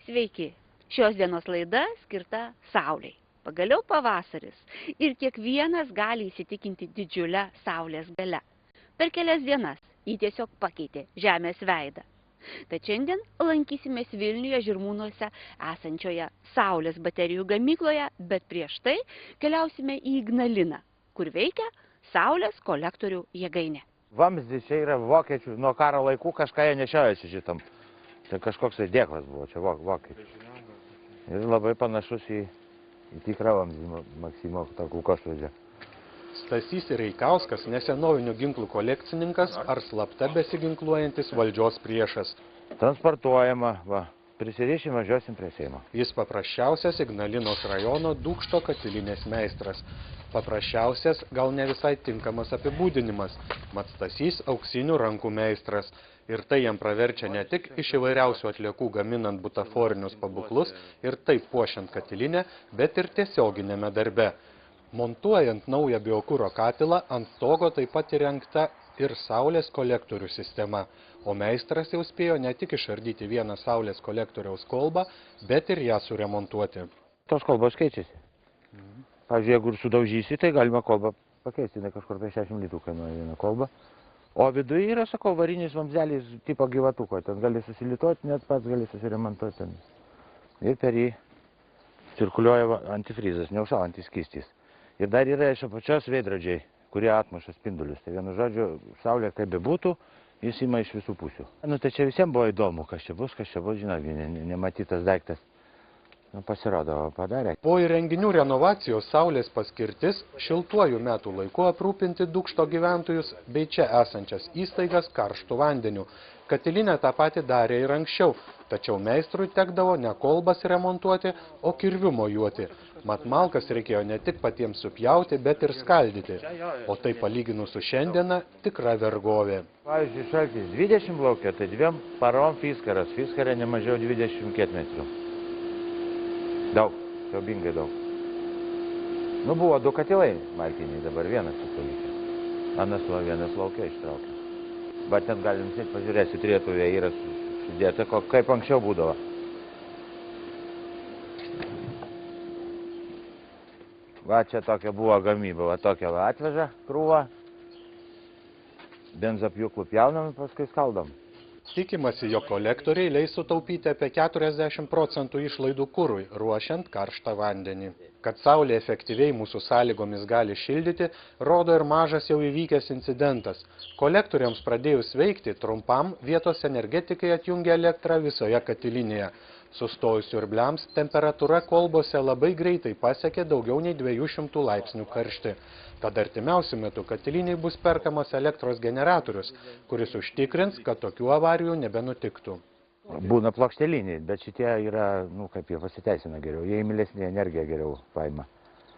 Sveiki! Šios dienos laida skirta Saulei. Pagaliau pavasaris ir kiekvienas gali įsitikinti didžiulę Saulės galią. Per kelias dienas jį tiesiog pakeitė Žemės veidą. Tad šiandien lankysimės Vilniuje Žirmūnuose esančioje Saulės baterijų gamykloje, bet prieš tai keliausime į Ignaliną, kur veikia Saulės kolektorių jėgainė. Vamzdis čia yra vokiečių, nuo karo laikų kažką jie nešiojasi šitam. Tai kažkoks tai dėklas buvo, čia vokiečių. Ir labai panašus į tikrą vamzdį Maksimo kulkosvaidžio. Stasys Reikauskas nesenovinių ginklų kolekcininkas ar slapta besiginkluojantis valdžios priešas. Transportuojama, prisirišim, važiuosim prie Seimo. Jis paprasčiausias Ignalinos rajono Dūkšto katilinės meistras. Paprasčiausias, gal ne visai tinkamas apibūdinimas, mat Stasys auksinių rankų meistras. Ir tai jam praverčia ne tik iš įvairiausių atliekų gaminant butaforinius pabuklus ir taip puošiant katilinę, bet ir tiesioginėme darbe. Montuojant naują biokuro katilą, ant stogo taip pat įrengta ir saulės kolektorių sistema, o meistras jau spėjo ne tik išardyti vieną saulės kolektoriaus kolbą, bet ir ją suremontuoti. Tos kolbos keičiasi. Pavyzdžiui, jeigu ir sudaužysi, tai galima kolbą pakeisti, tai kažkur apie 60 litų kainuoja vieną kolbą. O viduje yra, sakau, varinis vamzdelis tipo gyvatuko, ten gali susilituoti, net pats gali susiremontuoti ten. Ir per jį cirkuliuoja antifrizas, neužšąlantis skystis. Ir dar yra iš apačios veidrodžiai, kurie atmuša spindulius. Tai vienu žodžiu, saulė kaip bebūtų, jis ima iš visų pusių. Nu, tai čia visiems buvo įdomu, kas čia bus, žinot, nematytas daiktas. Nu, pasirodo, padarė. Po įrenginių renovacijos saulės paskirtis šiltuoju metų laiku aprūpinti Dūkšto gyventojus bei čia esančias įstaigas karštų vandeniu. Katilinę tą patį darė ir anksčiau, tačiau meistrui tekdavo ne kolbas remontuoti, o kirviu mojuoti. Mat malkas reikėjo ne tik patiems supjauti, bet ir skaldyti. O tai palyginus su šiandiena tikra vergovė. Pavyzdžiui, šaltis 20 laukia, tai 2 parom fiskaras. Fiskarė ne mažiau 20 kietmetrų. Daug, siaubingai daug. Nu, buvo 2 katilai malkiniai, dabar vienas supalikė. Anas va vienas laukia ištraukė. Bet ten galim sėti, pažiūrėsi, trietuvė yra sudėta, kaip anksčiau būdavo. Va, čia tokia buvo gamyba, va tokia va atveža krūva. Benzopjūklų pjaunam, paskui skaldom. Tikimasi, jog kolektoriai leis sutaupyti apie 40% išlaidų kurui, ruošiant karštą vandenį. Kad saulė efektyviai mūsų sąlygomis gali šildyti, rodo ir mažas jau įvykęs incidentas. Kolektoriams pradėjus veikti, trumpam vietos energetikai atjungė elektrą visoje katilinėje. Sustojus siurbliams, temperatūra kolbose labai greitai pasiekė daugiau nei 200 laipsnių karštį. Tad artimiausiu metu katiliniai bus perkamas elektros generatorius, kuris užtikrins, kad tokių avarijų nebenutiktų. Būna plokšteliniai, bet šitie yra, nu, kaip jie pasiteisina geriau, jie įmilesnį energiją geriau paima.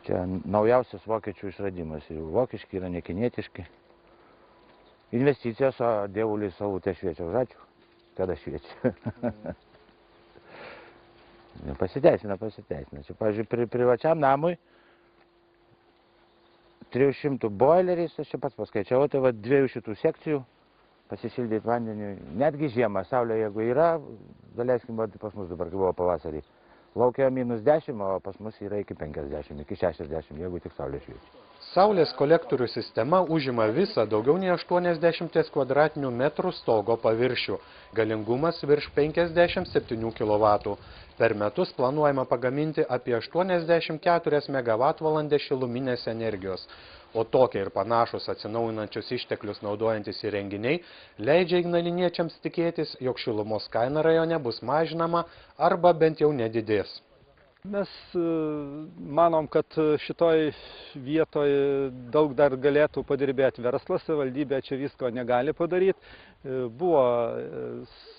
Čia naujausias vokiečių išradimas, vokiški yra nekinietiški. Investicijos, o dievuliai saulutė šviečia, už ačiū, kada šviečia. Pasiteisina. Čia, pavyzdžiui, privačiam namui 300 boileriais, aš čia pats paskaičiau, tai va 200 sekcijų pasišildyti vandeniu. Netgi žiemą, saulė jeigu yra, daleiskim, pas mus dabar, kai buvo pavasarį, laukia -10, o pas mus yra iki 50, iki 60, jeigu tik saulė šviečia. Saulės kolektorių sistema užima visą daugiau nei 80 kvadratinių metrų stogo paviršių. Galingumas virš 57 kW. Per metus planuojama pagaminti apie 84 MWh šiluminės energijos. O tokie ir panašus atsinaujinančius išteklius naudojantis įrenginiai leidžia ignaliniečiams tikėtis, jog šilumos kaina rajone bus mažinama arba bent jau nedidės. Mes manom, kad šitoj vietoj daug dar galėtų padirbėti verslas, savivaldybė čia visko negali padaryti. Buvo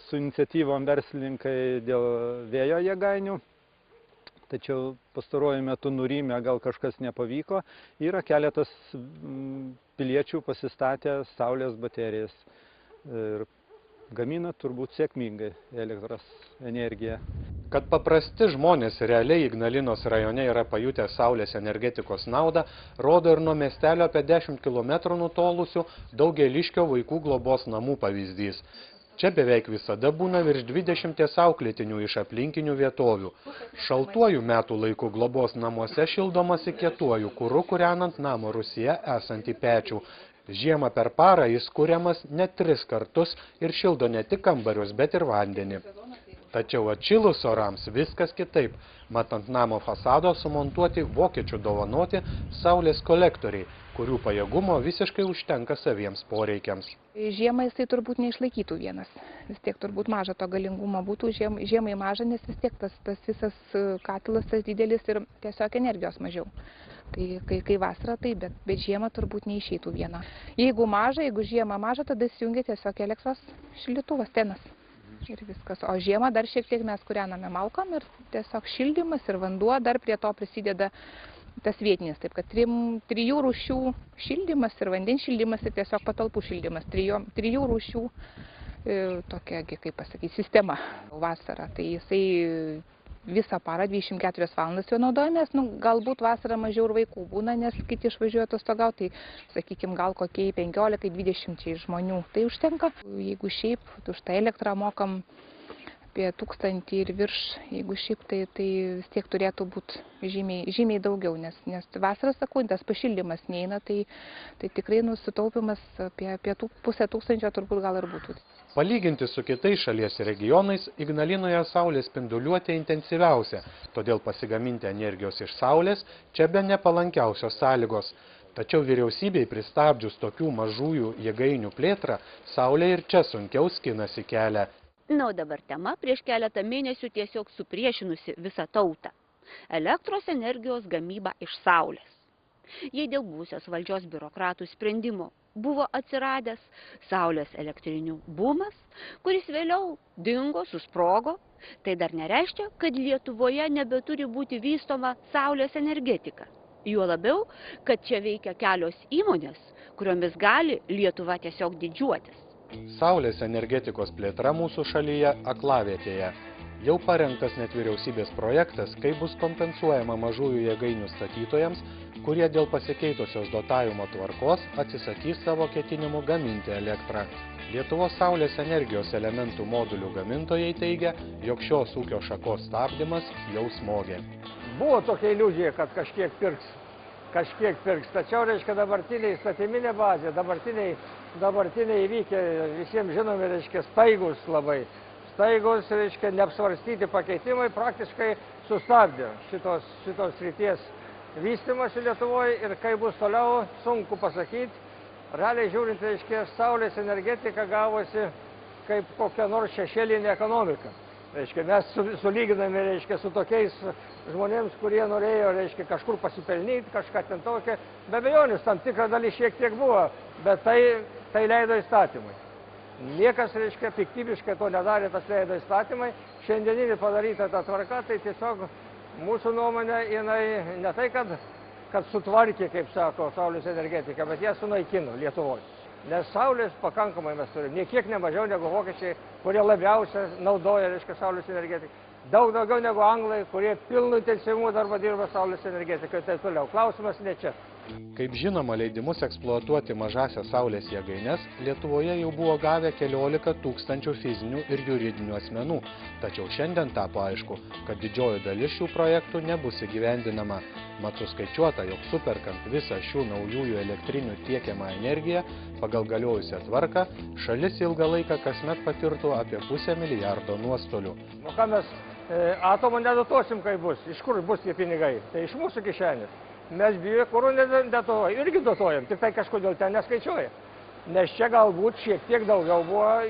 su iniciatyvom verslininkai dėl vėjo jėgainių, tačiau pastaruoju metu nurimė, gal kažkas nepavyko. Yra keletas piliečių pasistatę saulės baterijas ir gamina turbūt sėkmingai elektros energiją. Kad paprasti žmonės realiai Ignalinos rajone yra pajutę saulės energetikos naudą, rodo ir nuo miestelio apie 10 km nutolusių Daugėliškio vaikų globos namų pavyzdys. Čia beveik visada būna virš 20 auklėtinių iš aplinkinių vietovių. Šaltuoju metų laiku globos namuose šildomasi kietuoju kuru, kūrenant namo rūsyje esantį pečių. Žiemą per parą jis kuriamas net 3 kartus ir šildo ne tik kambarius, bet ir vandenį. Tačiau atšilus orams viskas kitaip. Mat ant namo fasado sumontuoti vokiečių dovanoti saulės kolektoriai, kurių pajėgumo visiškai užtenka saviems poreikiams. Žiemą jisai turbūt neišlaikytų vienas. Vis tiek turbūt maža to galingumo būtų, žiemai maža, nes vis tiek tas visas katilas tas didelis ir tiesiog energijos mažiau. Kai vasara tai, bet žiemą turbūt neišeitų viena. Jeigu žiemą maža, tada įsijungia tiesiog elektros šildytuvas, tenas. Ir viskas. O žiemą dar šiek tiek mes kūrename malkom ir tiesiog šildymas ir vanduo dar prie to prisideda tas vietinis. Taip kad 3 rūšių šildymas ir vandens šildymas ir tiesiog patalpų šildymas. 3 rūšių tokia, kaip pasakyti, sistema vasara. Tai jisai visą parą 24 valandas jo naudojamės. Galbūt vasarą mažiau ir vaikų būna, nes kiti išvažiuoja atostogauti, tai sakykime, gal kokiai 15-20 žmonių. Tai užtenka. Jeigu šiaip už tą elektrą mokam apie 1000 ir virš, jeigu šiaip tai vis tiek turėtų būti žymiai daugiau, nes vasarą, sakau, tas pašildymas neina, tai tikrai sutaupimas apie 1500 turbūt gal ir būtų. Palyginti su kitais šalies regionais, Ignalinoje saulės spinduliuotė intensyviausia, todėl pasigaminti energijos iš saulės čia be nepalankiausios sąlygos. Tačiau vyriausybei pristabdžius tokių mažųjų jėgainių plėtrą, saulė ir čia sunkiau skinasi kelią. Na, o dabar tema prieš keletą mėnesių tiesiog supriešinusi visą tautą. Elektros energijos gamyba iš saulės. Jei dėl buvusios valdžios biurokratų sprendimo buvo atsiradęs saulės elektrinių bumas, kuris vėliau dingo, susprogo, tai dar nereiškia, kad Lietuvoje nebeturi būti vystoma saulės energetika. Juo labiau, kad čia veikia kelios įmonės, kuriomis gali Lietuva tiesiog didžiuotis. Saulės energetikos plėtra mūsų šalyje aklavietėje. Jau parengtas net vyriausybės projektas, kaip bus kompensuojama mažųjų jėgainių statytojams, kurie dėl pasikeitusios dotavimo tvarkos atsisakys savo ketinimų gaminti elektrą. Lietuvos saulės energijos elementų modulių gamintojai teigia, jog šios ūkio šakos stabdymas jau smogė. Buvo tokia iliuzija, kad kažkiek pirks. Tačiau, reiškia, dabartiniai įstatyminė bazė, dabartiniai įvykiai, visiems žinomi, reiškia, staigus labai. Staigus, reiškia, neapsvarstyti pakeitimai praktiškai sustabdė šitos srities vystymąsi Lietuvoje ir kai bus toliau, sunku pasakyti. Realiai žiūrint, reiškia, saulės energetika gavosi kaip kokia nors šešėlinė ekonomika. Reiškia, mes sulyginame, reiškia, su tokiais žmonėms, kurie norėjo, reiškia, kažkur pasipelnyti, kažką ten tokia. Be abejonės, tam tikra dalis šiek tiek buvo, bet tai leido įstatymai. Niekas, reiškia, piktybiškai to nedarė, tas leido įstatymai. Šiandieninį padaryta ta tvarka, tai tiesiog mūsų nuomonė, jinai ne tai, kad sutvarkė, kaip sako, saulės energetika, bet ją sunaikino Lietuvoje. Nes saulės pakankamai mes turime, nie kiek nemažiau negu vokiečiai, kurie labiausia naudoja, reiškia, saulės energetiką. Daug daugiau negu anglai, kurie pilnu intensyvumu darbą dirba saulės energetikai ir taip toliau. Klausimas ne čia. Kaip žinoma, leidimus eksploatuoti mažąsias saulės jėgaines Lietuvoje jau buvo gavę 14 000 fizinių ir juridinių asmenų. Tačiau šiandien tapo aišku, kad didžioji dalis šių projektų nebus įgyvendinama. Mat suskaičiuota, jog superkant visą šių naujųjų elektrinių tiekiamą energiją pagal galiojusią tvarką, šalis ilgą laiką kasmet patirtų apie 500 milijardo nuostolių. Nu ką mes atomo nedotuosim, kai bus? Iš kur bus tie pinigai? Tai iš mūsų kišenės. Mes biokuru nedotuojam, irgi dotuojam, tik tai kažkodėl ten neskaičiuoja. Nes čia galbūt šiek tiek daugiau buvo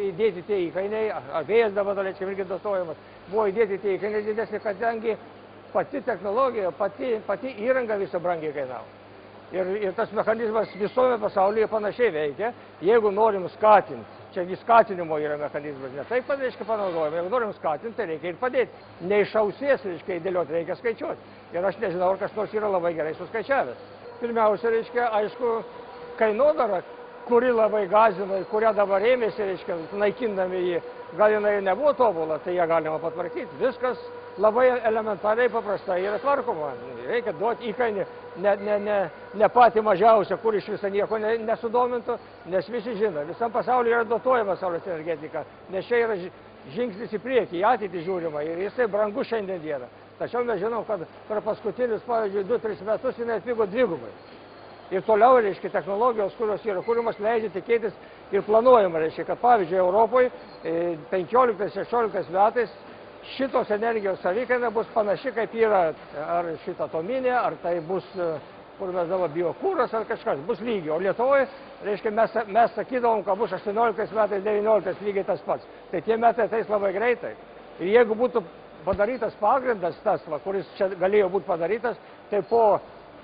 įdėti tie įkainiai, vėjas dabar dalėčiau irgi dotuojamas, buvo įdėti tie įkainiai didesnį, kadangi pati technologija, pati įranga viso brangiai kainavo. Ir tas mechanizmas visome pasaulyje panašiai veikia, jeigu norim skatinti, čia vis skatinimo yra mechanizmas, ne taip, reiškia, panaudojame, jeigu norim skatinti, tai reikia ir padėti. Ne iš ausies, reiškia, įdėlioti, reikia skaičiuoti. Ir aš nežinau, ar kas nors yra labai gerai suskaičiavęs. Pirmiausia, reiškia, aišku, kainodara, kuri labai gąsdina, kurią dabar ėmėsi, reiškia, naikindami jį, gal jinai nebuvo tobula, tai ją galima patvarkyti. Viskas labai elementariai paprastai yra tvarkoma. reikia duoti įkainį ne patį mažiausią, kur iš viso nieko nesudomintų, nes visi žino, visam pasaulyje yra dotuojama saulės energetika, nes čia yra žingsnis į priekį, į ateitį žiūrima ir jisai brangus šiandien dieną. Tačiau mes žinom, kad per paskutinius, pavyzdžiui, 2-3 metus jinai atpigo dvigubai. Ir toliau, reiškia, technologijos, kurios yra kūrimas, leidžia tikėtis ir planuojama, reiškia, kad pavyzdžiui, Europoje 15-16 metais šitos energijos savikaina bus panaši, kaip yra ar šita atominė, ar tai bus, kur mes dabar biokūras ar kažkas, bus lygiai. O Lietuvoje, reiškia, mes sakydavom, kad bus 18 metais, 19 lygiai tas pats. Tai tie metai ateis labai greitai. Ir jeigu būtų padarytas pagrindas tas, kuris čia galėjo būti padarytas, tai po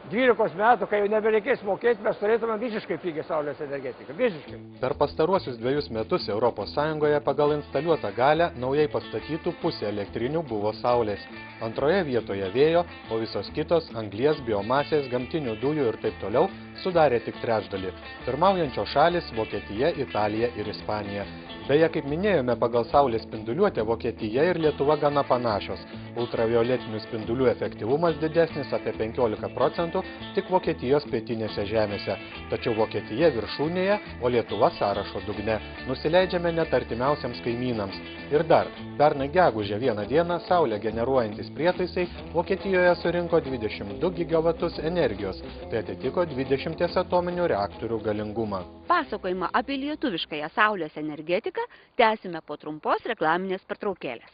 12 metų, kai jau nebereikės mokėti, mes turėtume visiškai pigią saulės energetiką. Visiškai. Per pastaruosius 2 metus ES pagal instaliuotą galią naujai pastatytų pusė elektrinių buvo saulės. Antroje vietoje vėjo, o visos kitos anglies, biomasės, gamtinių dujų ir taip toliau sudarė tik trečdalį. Pirmaujančios šalis Vokietija, Italija ir Ispanija. Beje, kaip minėjome, pagal saulės spinduliuotę Vokietija ir Lietuva gana panašios. Ultravioletinių spindulių efektyvumas didesnis apie 15%, tik Vokietijos pietinėse žemėse. Tačiau Vokietija viršūnėje, o Lietuva sąrašo dugne. Nusileidžiame net artimiausiams kaimynams. Ir dar, pernai gegužę 1 dieną saulę generuojantis prietaisai Vokietijoje surinko 22 gigavatus energijos. Tai atitiko 20 atominių reaktorių galingumą. Pasakojimą apie lietuviškąją saulės energetiką tęsime po trumpos reklaminės pertraukėlės.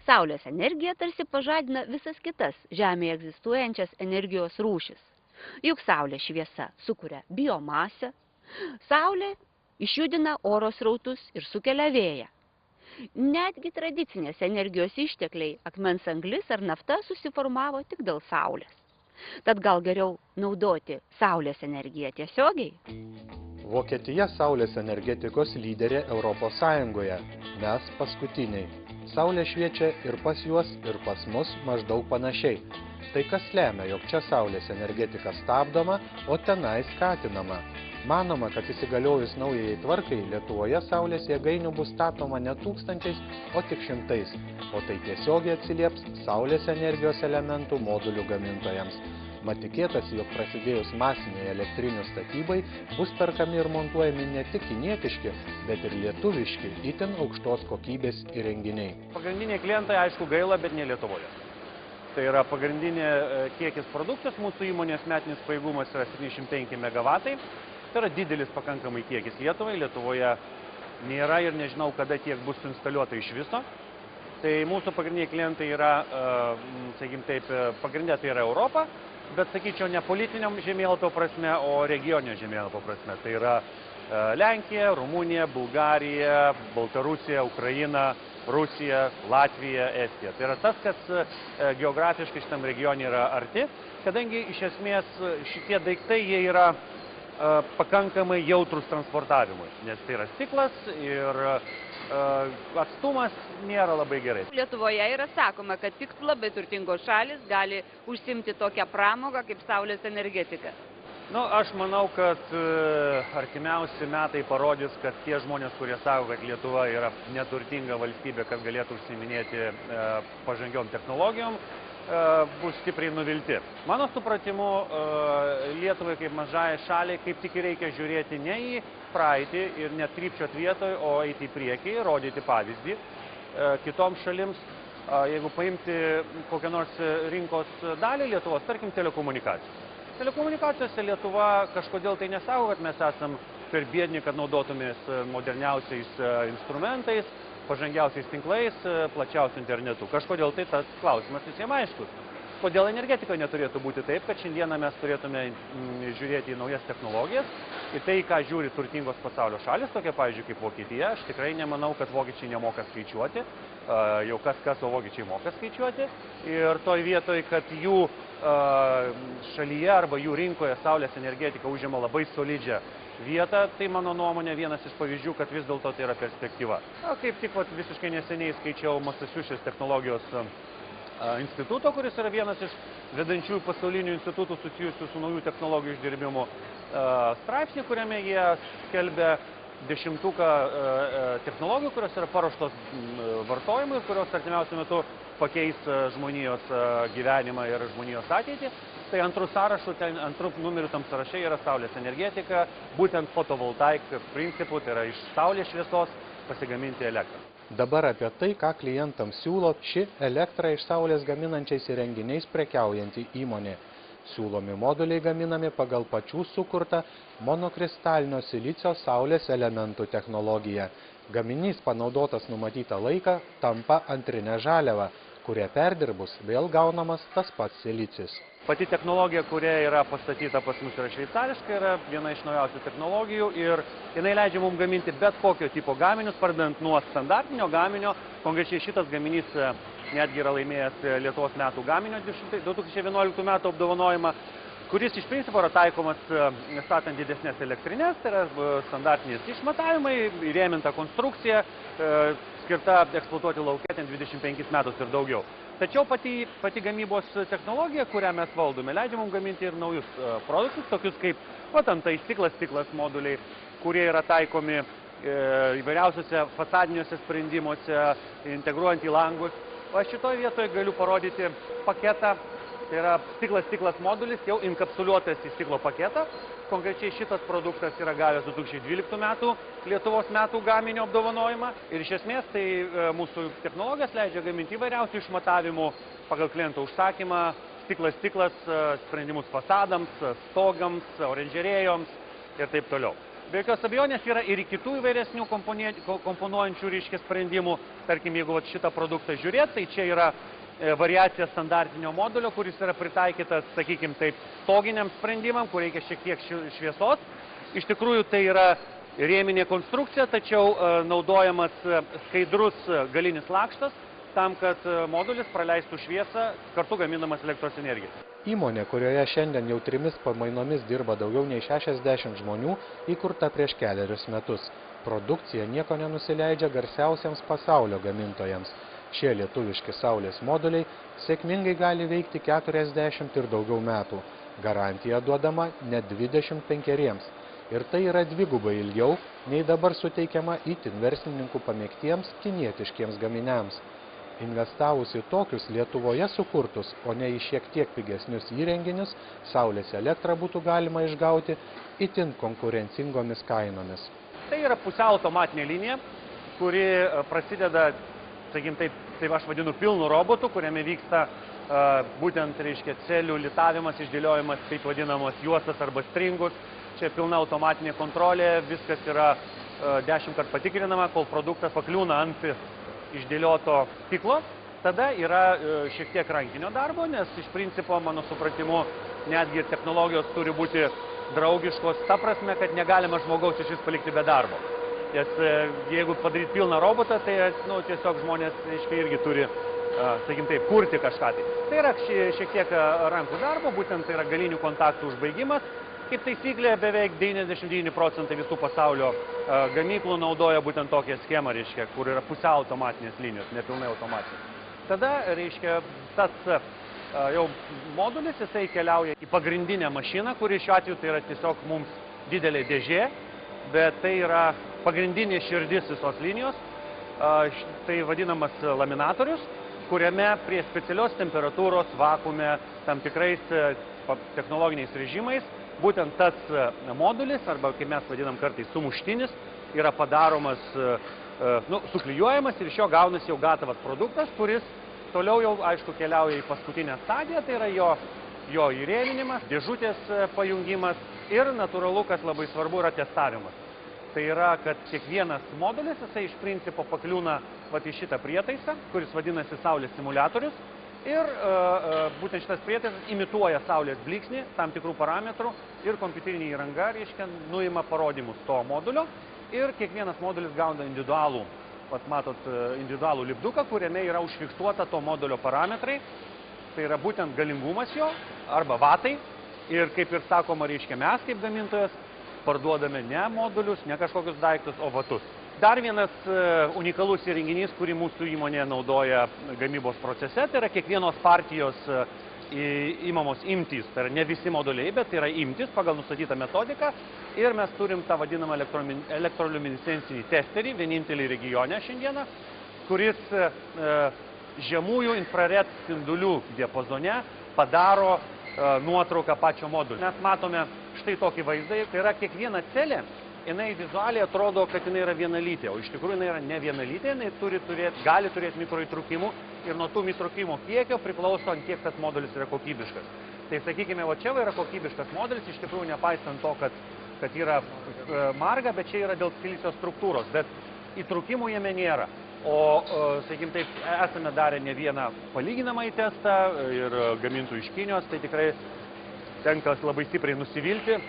Saulės energija tarsi pažadina visas kitas Žemėje egzistuojančias energijos rūšis. Juk saulės šviesa sukuria biomasę, saulė išjudina oro srautus ir sukelia vėją. Netgi tradicinės energijos ištekliai, akmens anglis ar nafta susiformavo tik dėl saulės. Tad gal geriau naudoti saulės energiją tiesiogiai? Vokietija saulės energetikos lyderė Europos Sąjungoje. Mes paskutiniai. Saulė šviečia ir pas juos, ir pas mus maždaug panašiai. Tai kas lemia, jog čia saulės energetika stabdoma, o tenai skatinama. Manoma, kad įsigaliojus naujai tvarkai, Lietuvoje saulės jėgainių bus statoma ne tūkstančiais, o tik šimtais. O tai tiesiogiai atsilieps saulės energijos elementų modulių gamintojams. Mat tikėtasi, jog prasidėjus masiniai elektrinių statybai bus perkami ir montuojami ne tik kinietiški, bet ir lietuviški, itin aukštos kokybės įrenginiai. Pagrindiniai klientai, aišku, gaila, bet ne Lietuvoje. Tai yra pagrindinė kiekis produkcijos, mūsų įmonės metinis pajėgumas yra 75 MW. Tai yra didelis pakankamai kiekis Lietuvai. Lietuvoje nėra ir nežinau, kada tiek bus suinstaliuota iš viso. Tai mūsų pagrindiniai klientai yra, sakykim taip, pagrindė tai yra Europa, bet sakyčiau ne politiniam žemėlapio prasme, o regioninio žemėlapio prasme. Tai yra Lenkija, Rumunija, Bulgarija, Baltarusija, Ukraina, Rusija, Latvija, Estija. Tai yra tas, kas geografiškai šitam regione yra arti, kadangi iš esmės šitie daiktai jie yra pakankamai jautrus transportavimui, nes tai yra stiklas ir atstumas nėra labai gerai. Lietuvoje yra sakoma, kad tik labai turtingos šalis gali užsimti tokią pramogą kaip saulės energetika. Aš manau, kad artimiausi metai parodys, kad tie žmonės, kurie sako, kad Lietuva yra neturtinga valstybė, kad galėtų užsiiminėti pažangiom technologijom, bus stipriai nuvilti. Mano supratimu, Lietuvai kaip mažai šaliai kaip tik reikia žiūrėti ne į praeitį ir netrypčiot vietoj, o eiti į priekį, rodyti pavyzdį kitoms šalims. Jeigu paimti kokią nors rinkos dalį Lietuvos, tarkim, telekomunikacijos. Telekomunikacijose Lietuva kažkodėl tai nesako, kad mes esam per biedni, kad naudotumės moderniausiais instrumentais, pažangiausiais tinklais, plačiausiu internetu. Kažkodėl tai tas klausimas visiems aiškus. Kodėl energetikoje neturėtų būti taip, kad šiandieną mes turėtume žiūrėti į naujas technologijas, į tai, ką žiūri turtingos pasaulio šalis, tokia, pavyzdžiui, kaip Vokietija. Aš tikrai nemanau, kad vokiečiai nemoka skaičiuoti, jau kas, o vokiečiai moka skaičiuoti. Ir toj vietoj, kad jų šalyje arba jų rinkoje saulės energetika užima labai solidžią vietą, tai mano nuomonė vienas iš pavyzdžių, kad vis dėlto tai yra perspektyva. Kaip tik visiškai neseniai skaičiau Massachusetts technologijos instituto, kuris yra vienas iš vedančiųjų pasaulinių institutų susijusių su naujų technologijų išdirbimu straipsnį, kuriame jie skelbia, 10 technologijų, kurios yra paruoštos vartojimui ir kurios artimiausiu metu pakeis žmonijos gyvenimą ir žmonijos ateitį. Tai antrų numerių tam sąraše yra saulės energetika, būtent fotovoltaik principų, tai yra iš saulės šviesos pasigaminti elektrą. Dabar apie tai, ką klientams siūlo ši elektrą iš saulės gaminančiais įrenginiais prekiaujanti įmonė. Siūlomi moduliai gaminami pagal pačių sukurtą monokristalinio silicio saulės elementų technologiją. Gaminys panaudotas numatytą laiką tampa antrinė žaliava, kuria perdirbus vėl gaunamas tas pats silicis. Pati technologija, kuria yra pastatyta pas mus, yra šveicariška, yra viena iš naujausių technologijų ir jinai leidžia mums gaminti bet kokio tipo gaminius, pradedant nuo standartinio gaminio. Konkrečiai šitas gaminys netgi yra laimėjęs Lietuvos metų gaminio 2011 metų apdovanojimą, kuris iš principo yra taikomas statant didesnės elektrinės, tai yra standartinės išmatavimai, įrėminta konstrukcija, skirta eksploatuoti lauke 25 metus ir daugiau. Tačiau pati gamybos technologija, kurią mes valdome, leidžia mums gaminti ir naujus produktus, tokius kaip antai stiklas moduliai, kurie yra taikomi įvairiausiuose fasadiniuose sprendimuose, integruojant į langus. O šitoje vietoje galiu parodyti paketą, tai yra stiklas modulis, jau inkapsuliuotas į stiklo paketą. Konkrečiai šitas produktas yra gavęs 2012 metų Lietuvos metų gaminio apdovanojimą. Ir iš esmės tai mūsų technologijas leidžia gaminti įvairiausių išmatavimų pagal kliento užsakymą, stiklas, sprendimus fasadams, stogams, oranžerėjoms ir taip toliau. Be jokios abejonės yra ir kitų įvairesnių komponuojančių sprendimų. Tarkim, jeigu šitą produktą žiūrėt, tai čia yra variacija standartinio modulio, kuris yra pritaikytas, sakykime, taip, stoginiam sprendimam, kur reikia šiek tiek šviesos. Iš tikrųjų, tai yra rėminė konstrukcija, tačiau naudojamas skaidrus galinis lakštas tam, kad modulis praleistų šviesą, kartu gaminamas elektros energiją. Įmonė, kurioje šiandien jau 3 pamainomis dirba daugiau nei 60 žmonių, įkurta prieš 4 metus. Produkcija nieko nenusileidžia garsiausiams pasaulio gamintojams. Šie lietuviški saulės moduliai sėkmingai gali veikti 40 ir daugiau metų. Garantija duodama net 25. Ir tai yra dvigubai ilgiau, nei dabar suteikiama itin verslininkų pamėgtiems kinietiškiems gaminiams. Investavus į tokius Lietuvoje sukurtus, o ne į šiek tiek pigesnius įrenginius, saulės elektrą būtų galima išgauti itin konkurencingomis kainomis. Tai yra pusiau automatinė linija, kuri prasideda, sakykim, taip aš vadinu, pilnu robotu, kuriame vyksta būtent, celių litavimas, išdėliojimas, taip vadinamos juostas arba stringus. Čia pilna automatinė kontrolė, viskas yra 10 kartų patikrinama, kol produktas pakliūna ant išdėlioto stiklo. Tada yra šiek tiek rankinio darbo, nes iš principo, mano supratimu, netgi technologijos turi būti draugiškos, ta prasme, kad negalima žmogaus iš vis palikti be darbo. Nes jeigu padaryti pilną robotą, tai tiesiog žmonės irgi turi, sakykim taip, kurti kažką. Tai yra šiek tiek rankų darbo, būtent tai yra galinių kontaktų užbaigimas. Kaip taisyklė, beveik 99% visų pasaulio gamyklų naudoja būtent tokią schemą, kur yra pusiau automatinės linijos, nepilnai automatinės. Tada, tas jau modulis, jisai keliauja į pagrindinę mašiną, kuri šiuo atveju tai yra tiesiog mums didelė dėžė, bet tai yra pagrindinė širdis visos linijos, tai vadinamas laminatorius, kuriame prie specialios temperatūros, vakuume, tam tikrais technologiniais režimais, būtent tas modulis, arba kaip mes vadinam kartais sumuštinis, yra padaromas, suklijuojamas ir iš jo gaunasi jau gatavas produktas, kuris toliau jau, aišku, keliauja į paskutinę stadiją, tai yra jo įrėminimas, dėžutės pajungimas ir natūralu, kas labai svarbu, yra testavimas. Tai yra, kad kiekvienas modulis, jisai iš principo pakliūna į šitą prietaisą, kuris vadinasi saulės simuliatorius. Ir būtent šitas prietaisas imituoja saulės blyksnį, tam tikrų parametrų ir kompiuterinė įranga, nuima parodymus to modulio. Ir kiekvienas modulis gauna individualų, individualų lipduką, kuriame yra užfiksuota to modulio parametrai. Tai yra būtent galingumas jo, arba vatai. Ir kaip ir sakoma, mes kaip gamintojas parduodame ne modulius, ne kažkokius daiktus, o vatus. Dar vienas unikalus įrenginys, kurį mūsų įmonė naudoja gamybos procese, tai yra kiekvienos partijos įmamos imtys, tai yra ne visi moduliai, bet tai yra imtys pagal nustatytą metodiką ir mes turim tą vadinamą elektroliuminescencinį testerį, vienintelį regione šiandieną, kuris žemųjų infrared spindulių diapazone padaro nuotrauką pačio modulio. Mes matome štai tokį vaizdą, tai yra kiekviena celė, jinai vizualiai atrodo, kad jinai yra vienalytė, o iš tikrųjų jinai yra ne vienalytė, jinai gali turėti mikroįtrūkimų ir nuo tų mikroįtrūkimų kiekio priklauso, ant kiek tas modulis yra kokybiškas. Tai sakykime, va čia yra kokybiškas modulis, iš tikrųjų nepaisant to, kad yra marga, bet čia yra dėl silicio struktūros, bet įtrūkimų jame nėra. O, sakykime taip, esame darę ne vieną palyginamąjį testą ir gamintų iš Kinijos, tai tikrai tenka labai stipriai nusivilti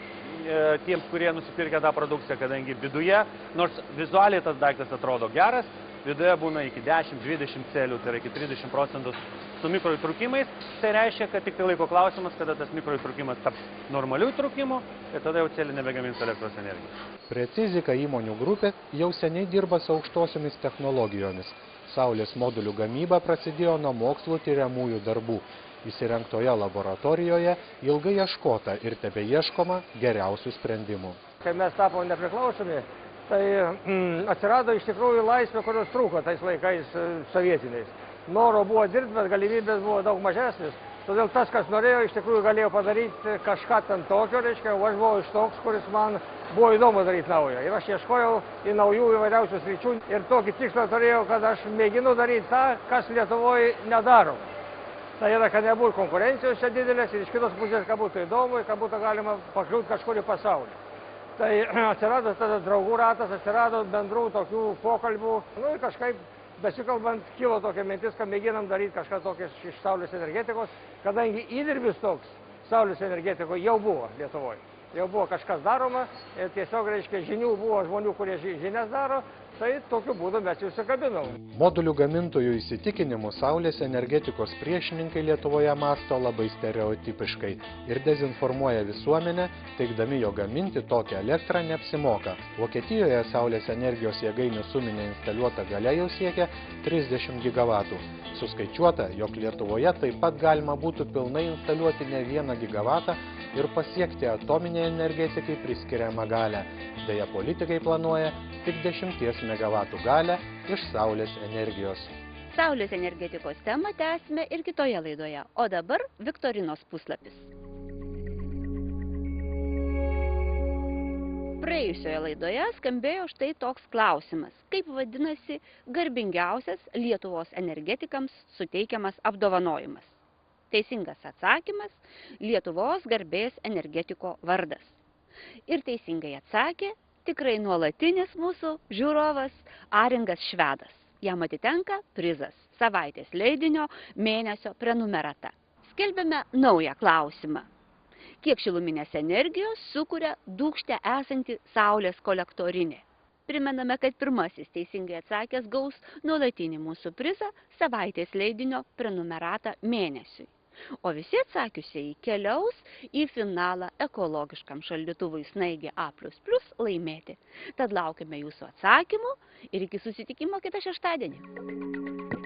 tiems, kurie nusipirkę tą produkciją, kadangi viduje, nors vizualiai tas daiktas atrodo geras, viduje būna iki 10-20 celių, tai yra iki 30% su mikroįtrūkimais, tai reiškia, kad tik tai laiko klausimas, kada tas mikroįtrūkimas taps normaliu įtrūkimu ir tada jau celė nebegamins elektros energijos. Precizika įmonių grupė jau seniai dirba su aukštosiomis technologijomis. Saulės modulių gamyba prasidėjo nuo mokslų tyriamųjų darbų. Įsirengtoje laboratorijoje ilgai ieškota ir tebeieškoma geriausių sprendimų. Kai mes tapom nepriklausomi, tai atsirado iš tikrųjų laisvė, kurios trūko tais laikais sovietiniais. Noro buvo dirbti, bet galimybės buvo daug mažesnis. Todėl tas, kas norėjo, iš tikrųjų galėjo padaryti kažką ten tokio, reiškia, o aš buvau iš toks, kuris man buvo įdomu daryti naują. Ir aš ieškojau į naujų įvairiausių sričių ir tokį tikslą turėjau, kad aš mėginu daryti tą, kas Lietuvoje nedaro. Tai yra, kad nebūtų konkurencijos čia didelės ir iš kitos pusės, kad būtų įdomu ir kad būtų galima pakliūti kažkur į pasaulį. Tai atsirado tada draugų ratas, atsirado bendrų tokių pokalbių. Nu ir kažkaip besikalbant kilo tokia mintis, kad mėginam daryti kažką tokio iš saulės energetikos, kadangi įdirbis toks saulės energetikoje jau buvo Lietuvoje. Jau buvo kažkas daroma ir tiesiog, reiškia, žinių buvo žmonių, kurie žinias daro, tai tokiu būdu mes jau įsikabinom. Modulių gamintojų įsitikinimu saulės energetikos priešininkai Lietuvoje masto labai stereotipiškai ir dezinformuoja visuomenę, teigdami, jog gaminti tokią elektrą neapsimoka. Vokietijoje saulės energijos jėgainių suminė instaliuota galia jau siekia 30 gigavatų. Suskaičiuota, jog Lietuvoje taip pat galima būtų pilnai instaliuoti ne 1 gigavatą ir pasiekti atominę energetikai priskiriamą galę. Deja, politikai planuoja tik 10 megavatų galę iš saulės energijos. Saulės energetikos temą tęsime ir kitoje laidoje, o dabar viktorinos puslapis. Praėjusioje laidoje skambėjo štai toks klausimas, kaip vadinasi garbingiausias Lietuvos energetikams suteikiamas apdovanojimas. Teisingas atsakymas – Lietuvos garbės energetiko vardas. Ir teisingai atsakė tikrai nuolatinis mūsų žiūrovas Aringas Švedas. Jam atitenka prizas – savaitės leidinio mėnesio prenumerata. Skelbiame naują klausimą. Kiek šiluminės energijos sukuria dūkšte esanti saulės kolektorinė? Primename, kad pirmasis teisingai atsakęs gaus nuolatinį mūsų prizą – savaitės leidinio prenumeratą mėnesiui. O visi atsakiusieji keliaus į finalą ekologiškam šaldytuvui snaigė A++ laimėti. Tad laukiame jūsų atsakymų ir iki susitikimo kitą šeštadienį.